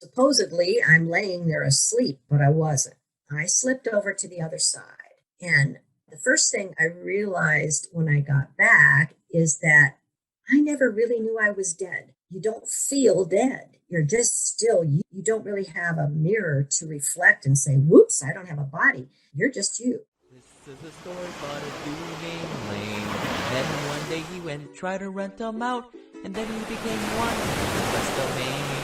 Supposedly, I'm laying there asleep, but I wasn't. I slipped over to the other side. And the first thing I realized when I got back is that I never really knew I was dead. You don't feel dead. You're just still, you don't really have a mirror to reflect and say, whoops, I don't have a body. You're just you. This is a story about a dude named Lane. And then one day he went and tried to rent them out, and then he became one with West Domain.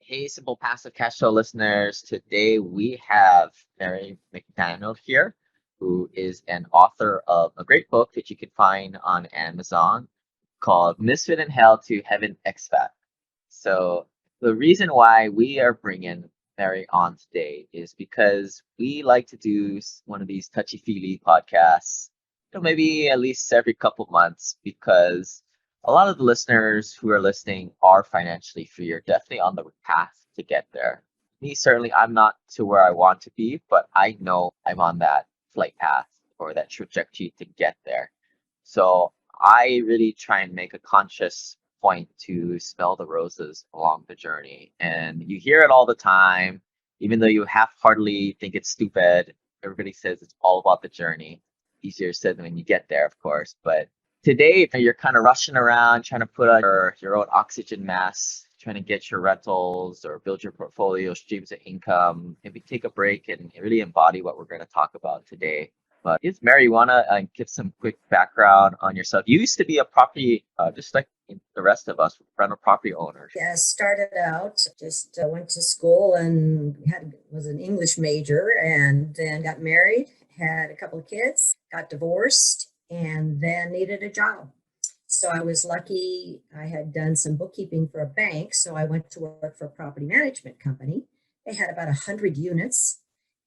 Hey, Simple Passive Cash Flow listeners. Today we have Mary McDaniel here, who is an author of a great book that you can find on Amazon called Misfit and Hell to Heaven Expat. So the reason why we are bringing Mary on today is because we like to do one of these touchy-feely podcasts, maybe at least every couple months, because a lot of the listeners who are listening are financially free or definitely on the path to get there. Me, certainly, I'm not to where I want to be, but I know I'm on that flight path or that trajectory to get there. So I really try and make a conscious point to smell the roses along the journey. And you hear it all the time, even though you half-heartedly think it's stupid. Everybody says it's all about the journey. Easier said than when you get there, of course. But today, if you're kind of rushing around, trying to put on your own oxygen mask, trying to get your rentals or build your portfolio streams of income, maybe take a break and really embody what we're going to talk about today. But yes, Mary, you want to give some quick background on yourself? You used to be a property, just like the rest of us, rental property owners. Yeah, started out, just went to school and was an English major, and then got married, had a couple of kids, got divorced, and then needed a job. So I was lucky. I had done some bookkeeping for a bank, so I went to work for a property management company. They had about 100 units,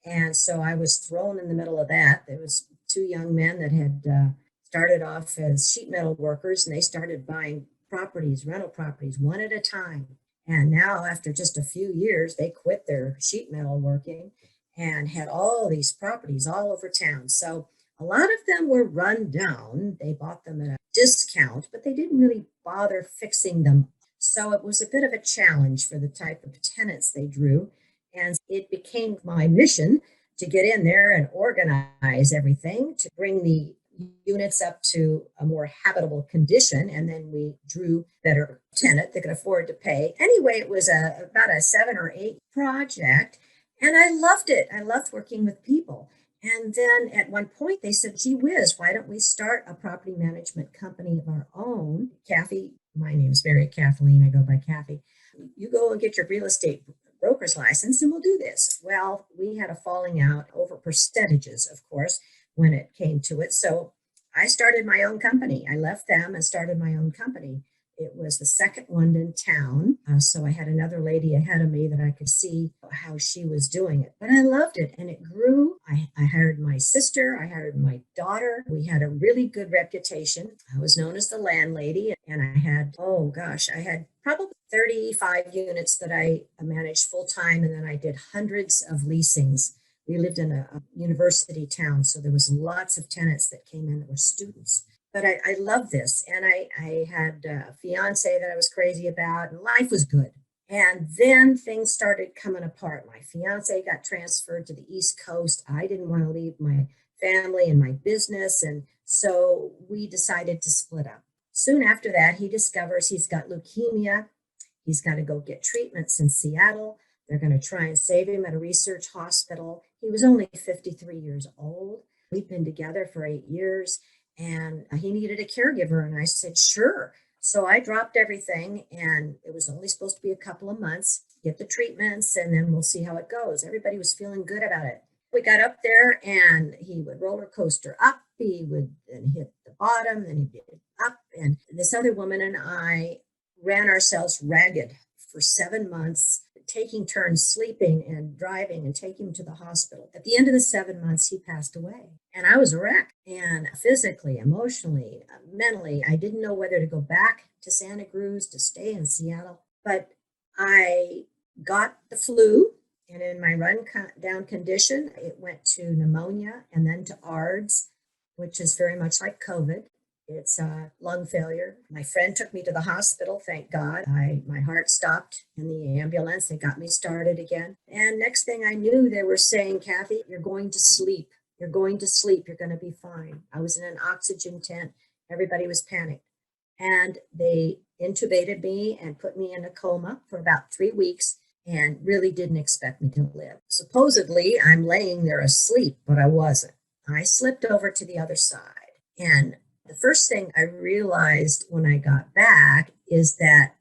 and so I was thrown in the middle of that. There was two young men that had started off as sheet metal workers, and they started buying properties, rental properties, one at a time. And now, after just a few years, they quit their sheet metal working and had all these properties all over town. So a lot of them were run down. They bought them at a discount, but they didn't really bother fixing them. So it was a bit of a challenge for the type of tenants they drew. And it became my mission to get in there and organize everything to bring the units up to a more habitable condition. And then we drew better tenant that could afford to pay. Anyway, it was about a 7 or 8 project. And I loved it. I loved working with people. And then at one point they said, gee whiz, why don't we start a property management company of our own? Kathy, my name is Mary Kathleen. I go by Kathy. You go and get your real estate broker's license and we'll do this. Well, we had a falling out over percentages, of course, when it came to it. So I started my own company. I left them and started my own company. It was the second one in town. So I had another lady ahead of me that I could see how she was doing it. But I loved it and it grew. I hired my sister. I hired my daughter. We had a really good reputation. I was known as the landlady. And I had, oh gosh, I had probably 35 units that I managed full time. And then I did hundreds of leasings. We lived in a university town. So there was lots of tenants that came in that were students. But I love this. And I had a fiance that I was crazy about, and life was good. And then things started coming apart. My fiance got transferred to the East Coast. I didn't want to leave my family and my business. And so we decided to split up. Soon after that, he discovers he's got leukemia. He's got to go get treatments in Seattle. They're going to try and save him at a research hospital. He was only 53 years old. We've been together for 8 years. And he needed a caregiver. And I said, sure. So I dropped everything, and it was only supposed to be a couple of months, get the treatments, and then we'll see how it goes. Everybody was feeling good about it. We got up there, and he would roller coaster up. He would then hit the bottom, then he'd get up. And this other woman and I ran ourselves ragged for 7 months, taking turns sleeping and driving and taking him to the hospital. At the end of the 7 months, he passed away. And I was a wreck. And physically, emotionally, mentally, I didn't know whether to go back to Santa Cruz, to stay in Seattle. But I got the flu. And in my run down condition, it went to pneumonia and then to ARDS, which is very much like COVID. It's lung failure. My friend took me to the hospital. Thank God. My heart stopped in the ambulance. They got me started again. And next thing I knew, they were saying, Kathy, you're going to sleep. You're going to sleep. You're going to be fine. I was in an oxygen tent. Everybody was panicked. And they intubated me and put me in a coma for about 3 weeks and really didn't expect me to live. Supposedly, I'm laying there asleep, but I wasn't. I slipped over to the other side. And the first thing I realized when I got back is that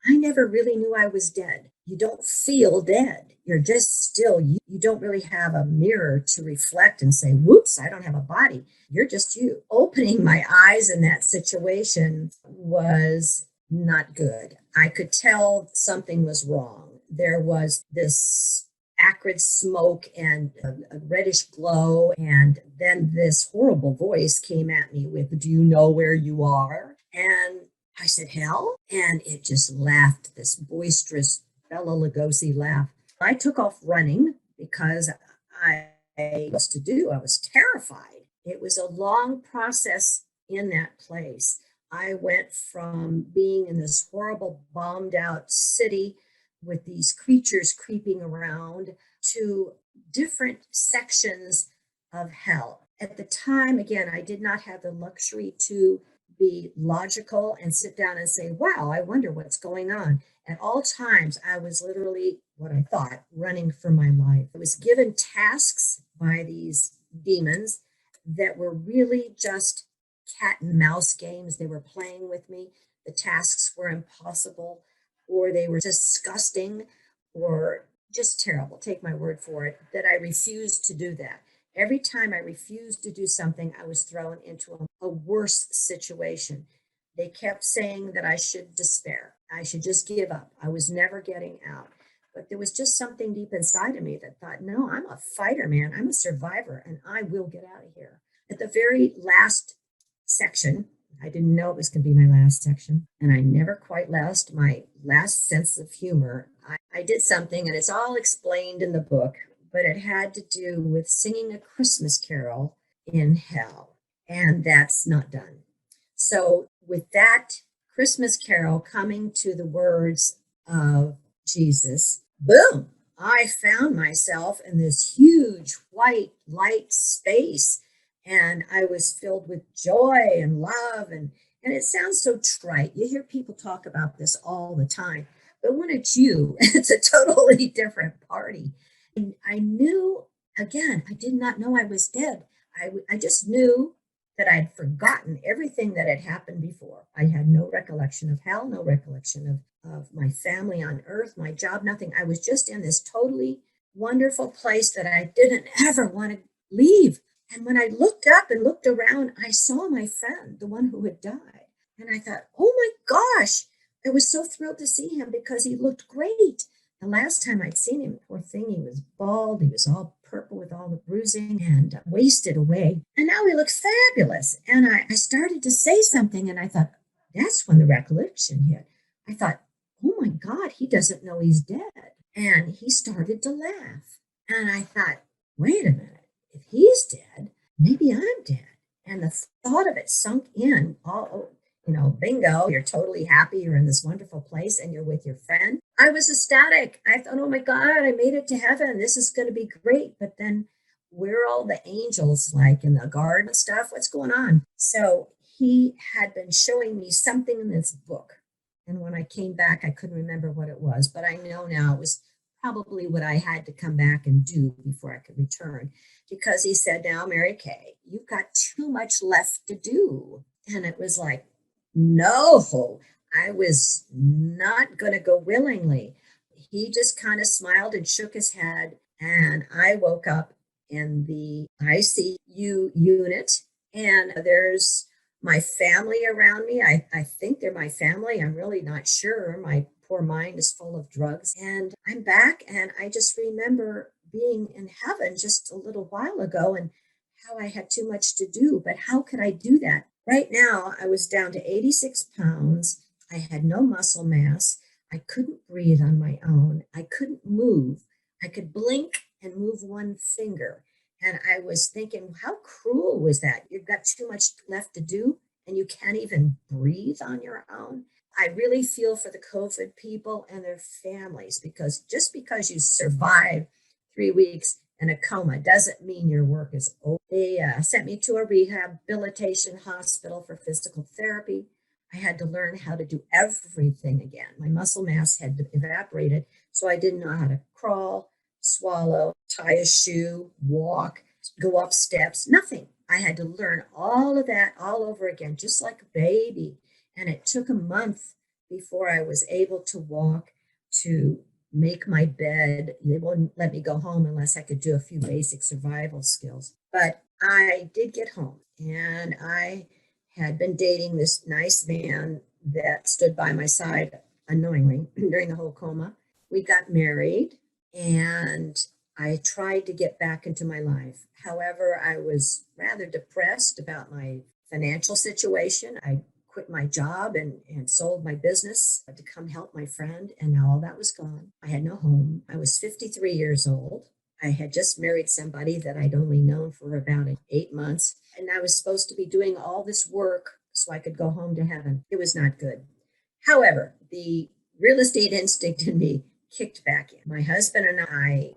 I never really knew I was dead. You don't feel dead. You're just still, you don't really have a mirror to reflect and say, whoops, I don't have a body. You're just you. Opening my eyes in that situation was not good. I could tell something was wrong. There was this acrid smoke and a reddish glow. And then this horrible voice came at me with, do you know where you are? And I said, hell? And it just laughed, this boisterous Bela Lugosi laugh. I took off running because I was to do. I was terrified. It was a long process in that place. I went from being in this horrible bombed out city with these creatures creeping around to different sections of hell. At the time, again, I did not have the luxury to be logical and sit down and say, wow, I wonder what's going on. At all times, I was literally what I thought running for my life. I was given tasks by these demons that were really just cat and mouse games. They were playing with me. The tasks were impossible, or they were disgusting, or just terrible. Take my word for it, that I refused to do that. Every time I refused to do something, I was thrown into a worse situation. They kept saying that I should despair. I should just give up. I was never getting out. But there was just something deep inside of me that thought, no, I'm a fighter, man. I'm a survivor, and I will get out of here. At the very last section, I didn't know it was going to be my last section, and I never quite lost my last sense of humor. I did something, and it's all explained in the book, but it had to do with singing a Christmas carol in hell, and that's not done. So with that Christmas carol coming to the words of Jesus, boom, I found myself in this huge white light space, and I was filled with joy and love. And it sounds so trite. You hear people talk about this all the time, but when it's you, it's a totally different party. And I knew, again, I did not know I was dead. I just knew that I'd forgotten everything that had happened before. I had no recollection of hell, no recollection of my family on earth, my job, nothing. I was just in this totally wonderful place that I didn't ever want to leave. And when I looked up and looked around, I saw my friend, the one who had died. And I thought, oh my gosh, I was so thrilled to see him because he looked great. The last time I'd seen him, poor thing, he was bald. He was all purple with all the bruising and wasted away. And now he looked fabulous. And I started to say something, and I thought, that's when the recollection hit. I thought, oh my God, he doesn't know he's dead. And he started to laugh. And I thought, wait a minute. If he's dead, maybe I'm dead. And the thought of it sunk in. Bingo, you're totally happy. You're in this wonderful place and you're with your friend. I was ecstatic. I thought, oh my God, I made it to heaven. This is going to be great. But then where are all the angels, like in the garden and stuff? What's going on? So he had been showing me something in this book. And when I came back, I couldn't remember what it was, but I know now it was probably what I had to come back and do before I could return. Because he said, now, Mary Kay, you've got too much left to do. And it was like, no, I was not going to go willingly. He just kind of smiled and shook his head. And I woke up in the ICU unit, and there's my family around me. I think they're my family. I'm really not sure. My poor mind is full of drugs. And I'm back, and I just remember being in heaven just a little while ago and how I had too much to do. But how could I do that? Right now, I was down to 86 pounds. I had no muscle mass. I couldn't breathe on my own. I couldn't move. I could blink and move one finger. And I was thinking, how cruel was that? You've got too much left to do and you can't even breathe on your own. I really feel for the COVID people and their families, because just because you survive 3 weeks in a coma doesn't mean your work is over. They sent me to a rehabilitation hospital for physical therapy. I had to learn how to do everything again. My muscle mass had evaporated, so I didn't know how to crawl, swallow, tie a shoe, walk, go up steps, nothing. I had to learn all of that all over again, just like a baby. And it took a month before I was able to walk, to make my bed. They wouldn't let me go home unless I could do a few basic survival skills. But I did get home, and I had been dating this nice man that stood by my side unknowingly during the whole coma. We got married, and I tried to get back into my life. However, I was rather depressed about my financial situation. I quit my job and sold my business to come help my friend, and now all that was gone. I had no home. I was 53 years old. I had just married somebody that I'd only known for about 8 months, and I was supposed to be doing all this work so I could go home to heaven. It was not good. However, the real estate instinct in me kicked back in. My husband and I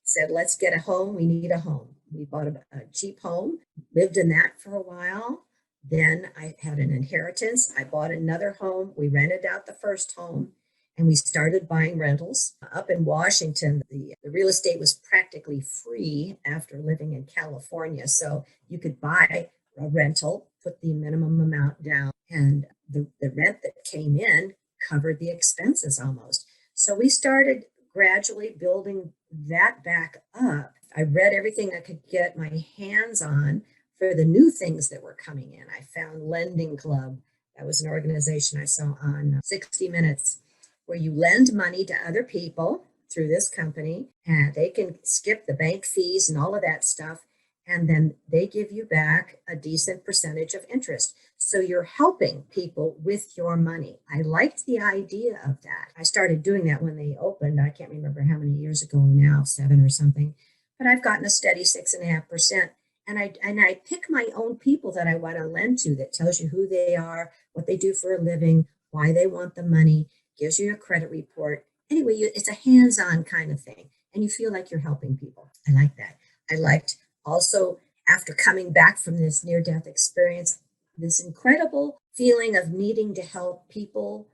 said, let's get a home. We need a home. We bought a cheap home, lived in that for a while. Then I had an inheritance. I bought another home. We rented out the first home, and we started buying rentals. Up in Washington, the real estate was practically free after living in California. So you could buy a rental, put the minimum amount down, and the rent that came in covered the expenses almost. So we started gradually building that back up. I read everything I could get my hands on for the new things that were coming in. I found Lending Club. That was an organization I saw on 60 Minutes, where you lend money to other people through this company, and they can skip the bank fees and all of that stuff. And then they give you back a decent percentage of interest. So you're helping people with your money. I liked the idea of that. I started doing that when they opened. I can't remember how many years ago now, 7 or something, but I've gotten a steady 6.5%. And I pick my own people that I want to lend to, that tells you who they are, what they do for a living, why they want the money, gives you a credit report. Anyway, it's a hands-on kind of thing, and you feel like you're helping people. I like that. I liked also, after coming back from this near-death experience, this incredible feeling of needing to help people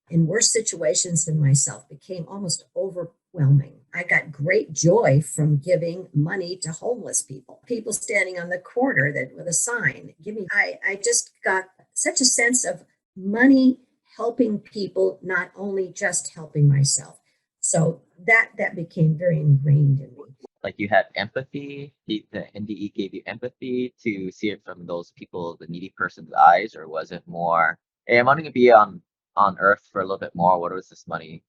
in worse situations than myself became almost overwhelming. I got great joy from giving money to homeless people standing on the corner that with a sign. I just got such a sense of money helping people, not only just helping myself. So that became very ingrained in me. Like you had empathy, the NDE gave you empathy to see it from those people, the needy person's eyes, or was it more, hey, I'm wanting to be on earth for a little bit more. What was this money?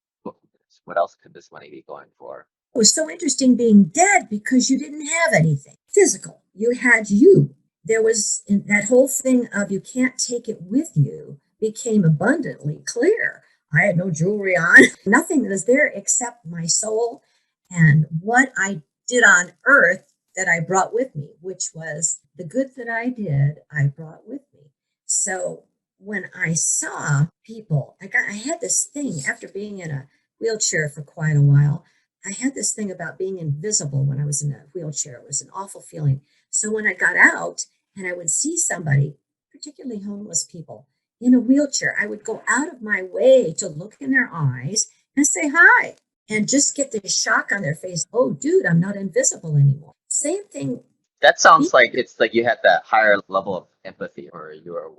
What else could this money be going for? It was so interesting being dead, because you didn't have anything physical. You had you. There was that whole thing of you can't take it with you became abundantly clear. I had no jewelry on, nothing was there except my soul and what I did on earth that I brought with me, which was the good that I did, I brought with me. So when I saw people, I had this thing after being in a wheelchair for quite a while. I had this thing about being invisible when I was in a wheelchair. It was an awful feeling. So when I got out and I would see somebody, particularly homeless people, in a wheelchair, I would go out of my way to look in their eyes and say hi, and just get the shock on their face. Oh, dude, I'm not invisible anymore. Same thing. That sounds like it's like you had that higher level of empathy, or you were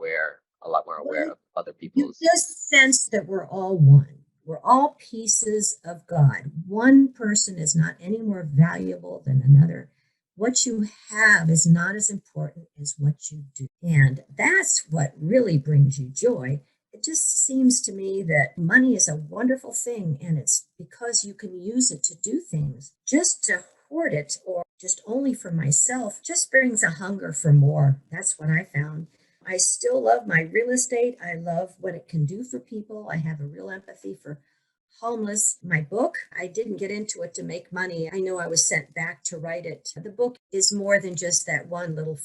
a lot more aware of other You people's. just sense that we're all one. We're all pieces of God. One person is not any more valuable than another. What you have is not as important as what you do. And that's what really brings you joy. It just seems to me that money is a wonderful thing, and it's because you can use it to do things. Just to hoard it, or just only for myself, just brings a hunger for more. That's what I found. I still love my real estate. I love what it can do for people. I have a real empathy for homeless. My book, I didn't get into it to make money. I know I was sent back to write it. The book is more than just that one little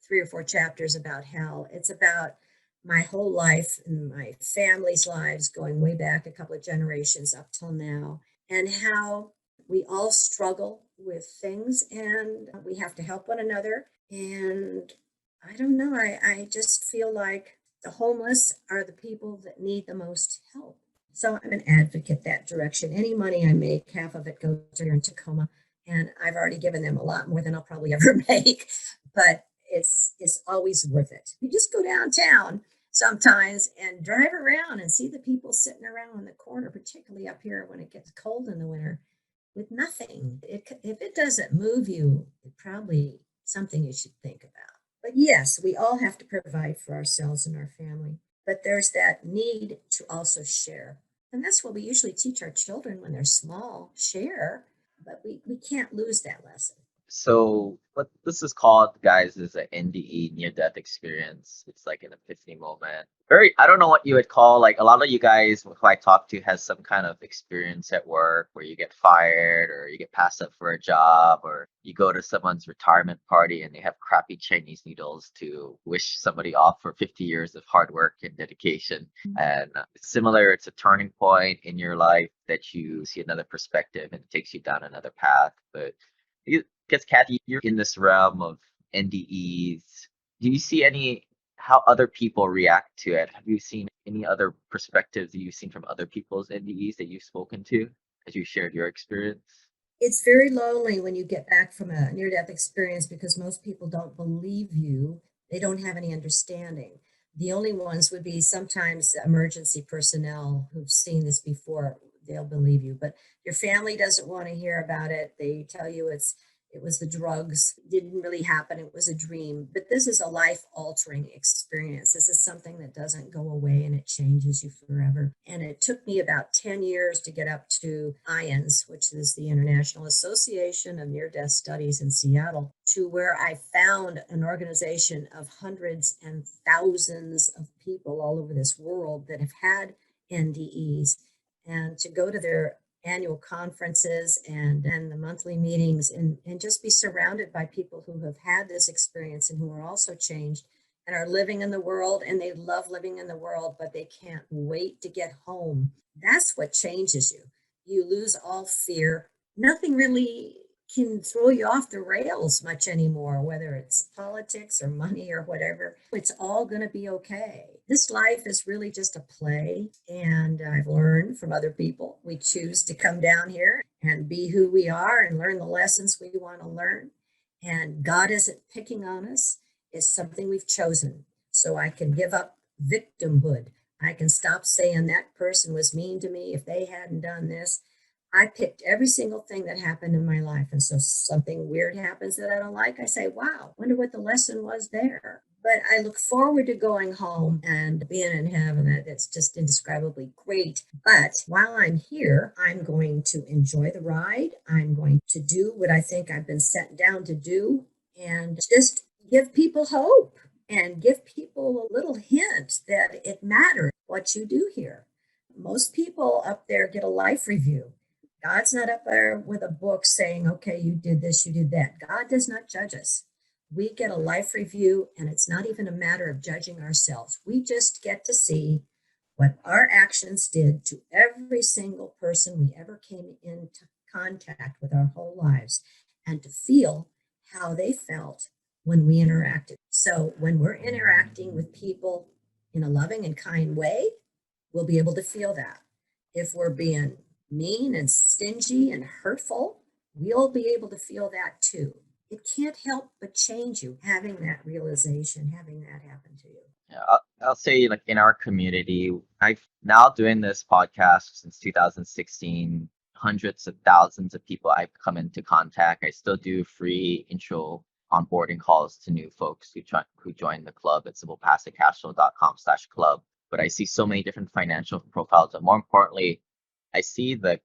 3 or 4 chapters about hell. It's about my whole life and my family's lives, going way back a couple of generations up till now, and how we all struggle with things and we have to help one another. And I don't know, I just feel like the homeless are the people that need the most help. So I'm an advocate that direction. Any money I make, half of it goes here in Tacoma. And I've already given them a lot more than I'll probably ever make. But it's always worth it. You just go downtown sometimes and drive around and see the people sitting around in the corner, particularly up here when it gets cold in the winter, with nothing. If it doesn't move you, it's probably something you should think about. But yes, we all have to provide for ourselves and our family. But there's that need to also share. And that's what we usually teach our children when they're small, share. But we can't lose that lesson. So what this is called, guys, is an NDE, near-death experience. It's like an epiphany moment. I don't know what you would call, like a lot of you guys who I talk to has some kind of experience at work where you get fired or you get passed up for a job or you go to someone's retirement party and they have crappy Chinese noodles to wish somebody off for 50 years of hard work and dedication. And similar, it's a turning point in your life that you see another perspective and it takes you down another path. But because Kathy, you're in this realm of NDEs. Do you see how other people react to it? Have you seen any other perspectives that you've seen from other people's NDEs that you've spoken to as you shared your experience? It's very lonely when you get back from a near-death experience because most people don't believe you. They don't have any understanding. The only ones would be sometimes emergency personnel who've seen this before. They'll believe you, but your family doesn't want to hear about it. They tell you it was the drugs. It didn't really happen. It was a dream. But this is a life-altering experience. This is something that doesn't go away and it changes you forever. And it took me about 10 years to get up to 𝐢𝐬𝐥𝐚𝐧𝐝, which is the International Association of Near-Death Studies in Seattle, to where I found an organization of hundreds and thousands of people all over this world that have had NDEs, and to go to their annual conferences and the monthly meetings and just be surrounded by people who have had this experience and who are also changed and are living in the world, and they love living in the world, but they can't wait to get home. That's what changes you. You lose all fear. Nothing really can throw you off the rails much anymore, whether it's politics or money or whatever. It's all going to be okay. This life is really just a play, and I've learned from other people. We choose to come down here and be who we are and learn the lessons we want to learn. And God isn't picking on us. It's something we've chosen. So I can give up victimhood. I can stop saying that person was mean to me if they hadn't done this. I picked every single thing that happened in my life. And so something weird happens that I don't like, I say, wow, wonder what the lesson was there. But I look forward to going home and being in heaven. It's just indescribably great. But while I'm here, I'm going to enjoy the ride. I'm going to do what I think I've been sent down to do and just give people hope and give people a little hint that it matters what you do here. Most people up there get a life review. God's not up there with a book saying, okay, you did this, you did that. God does not judge us. We get a life review, and it's not even a matter of judging ourselves. We just get to see what our actions did to every single person we ever came into contact with our whole lives, and to feel how they felt when we interacted. So when we're interacting with people in a loving and kind way, we'll be able to feel that. If we're being mean and stingy and hurtful, we'll be able to feel that too. It can't help but change you having that realization, having that happen to you. Yeah, I'll say, like, in our community, I've now doing this podcast since 2016. Hundreds of thousands of people I've come into contact. I still do free intro onboarding calls to new folks who join the club at SimplePassiveCashflow.com/club. But I see so many different financial profiles, and more importantly, I see the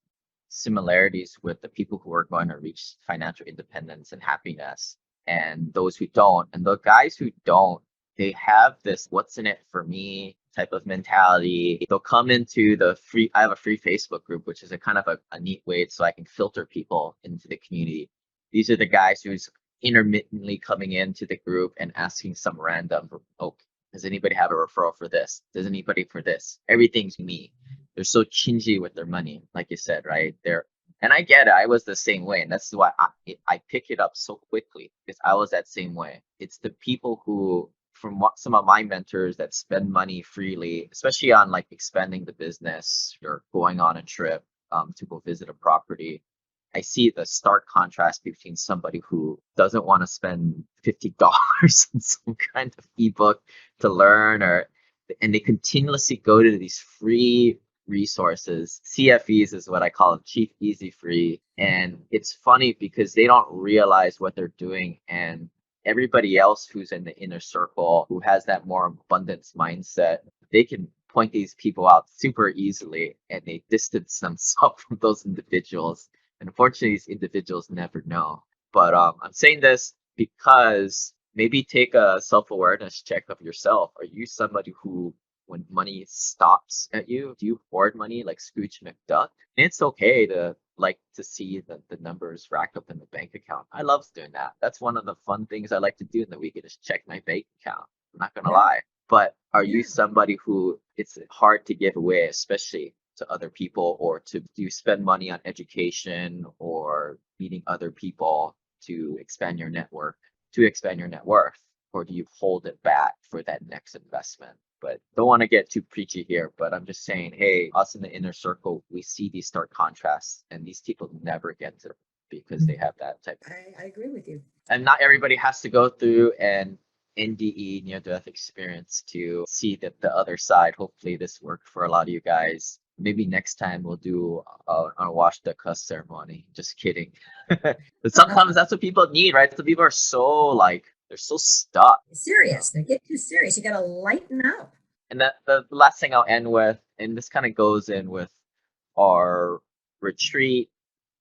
similarities with the people who are going to reach financial independence and happiness and those who don't. And the guys who don't, they have this what's in it for me type of mentality. They'll come into I have a free Facebook group, which is a kind of a neat way so I can filter people into the community. These are the guys who's intermittently coming into the group and asking some random, oh, Does anybody have a referral for this? Does anybody for this? Everything's me. They're so chingy with their money, like you said, right? And I get it. I was the same way, and that's why I pick it up so quickly, because I was that same way. It's the people who, from what some of my mentors that spend money freely, especially on like expanding the business or going on a trip to go visit a property. I see the stark contrast between somebody who doesn't want to spend $50 on some kind of ebook to learn, and they continuously go to these free resources. CFEs is what I call them, cheap, easy, free. And it's funny because they don't realize what they're doing. And everybody else who's in the inner circle, who has that more abundance mindset, they can point these people out super easily, and they distance themselves from those individuals. And unfortunately, these individuals never know. But I'm saying this because maybe take a self-awareness check of yourself. Are you somebody who, when money stops at you, do you hoard money like Scrooge McDuck? And it's okay to like to see the numbers rack up in the bank account. I love doing that. That's one of the fun things I like to do in the weekend, is check my bank account. I'm not gonna lie. But are you somebody who it's hard to give away, especially to other people, or do you spend money on education or meeting other people to expand your network, to expand your net worth, or do you hold it back for that next investment? But don't want to get too preachy here, but I'm just saying, hey, us in the inner circle, we see these stark contrasts, and these people never get to, because they have that type. I agree with you. And not everybody has to go through an NDE, near-death experience, to see that the other side. Hopefully this worked for a lot of you guys. Maybe next time we'll do a wash the cuss ceremony. Just kidding. But sometimes that's what people need, right? So people are so like, they're so stuck. Serious. They get too serious. You got to lighten up. And the last thing I'll end with, and this kind of goes in with our retreat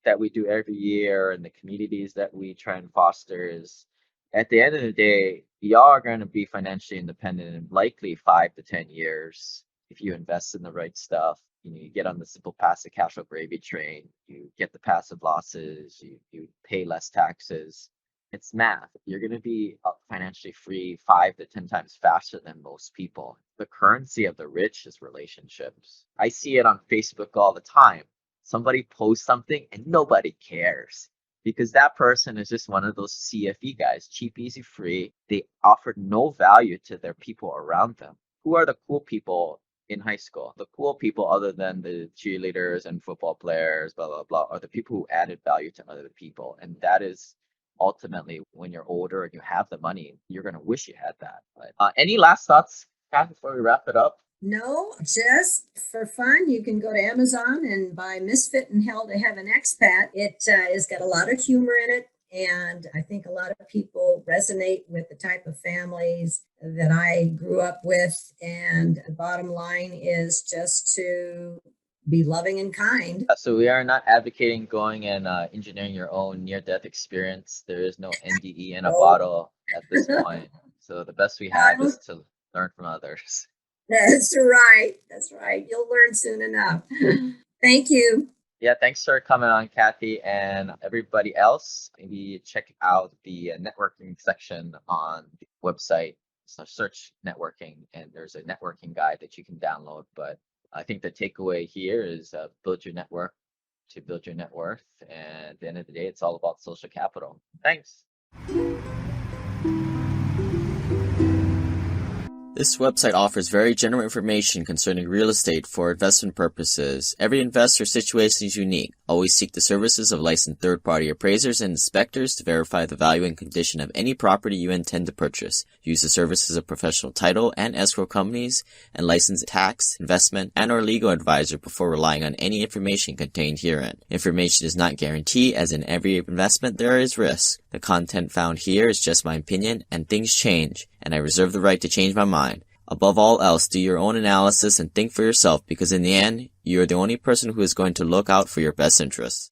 that we do every year and the communities that we try and foster, is at the end of the day, y'all are going to be financially independent in likely 5 to 10 years if you invest in the right stuff. You get on the simple passive cash flow gravy train, you get the passive losses, you pay less taxes. It's math. You're going to be financially free 5 to 10 times faster than most people. The currency of the rich is relationships. I see it on Facebook all the time. Somebody posts something and nobody cares, because that person is just one of those CFE guys, cheap, easy, free. They offer no value to their people around them. Who are the cool people in high school? The cool people, other than the cheerleaders and football players, blah, blah, blah, are the people who added value to other people. And that is ultimately, when you're older and you have the money, you're going to wish you had that. But, any last thoughts, Kathy, before we wrap it up? No, just for fun, you can go to Amazon and buy Misfit and Heaven Expat. It has got a lot of humor in it, and I think a lot of people resonate with the type of families that I grew up with. And the bottom line is just to be loving and kind. So we are not advocating going and engineering your own near-death experience. There is no NDE in a bottle at this point. So the best we have is to learn from others. That's right. That's right. You'll learn soon enough. Thank you. Yeah, thanks for coming on, Kathy. And everybody else, maybe check out the networking section on the website. So search networking, and there's a networking guide that you can download. But I think the takeaway here is build your network to build your net worth. And at the end of the day, it's all about social capital. Thanks. This website offers very general information concerning real estate for investment purposes. Every investor's situation is unique. Always seek the services of licensed third-party appraisers and inspectors to verify the value and condition of any property you intend to purchase. Use the services of professional title and escrow companies and licensed tax, investment, and or legal advisor before relying on any information contained herein. Information is not guaranteed, as in every investment there is risk. The content found here is just my opinion, and things change, and I reserve the right to change my mind. Above all else, do your own analysis and think for yourself, because in the end, you are the only person who is going to look out for your best interests.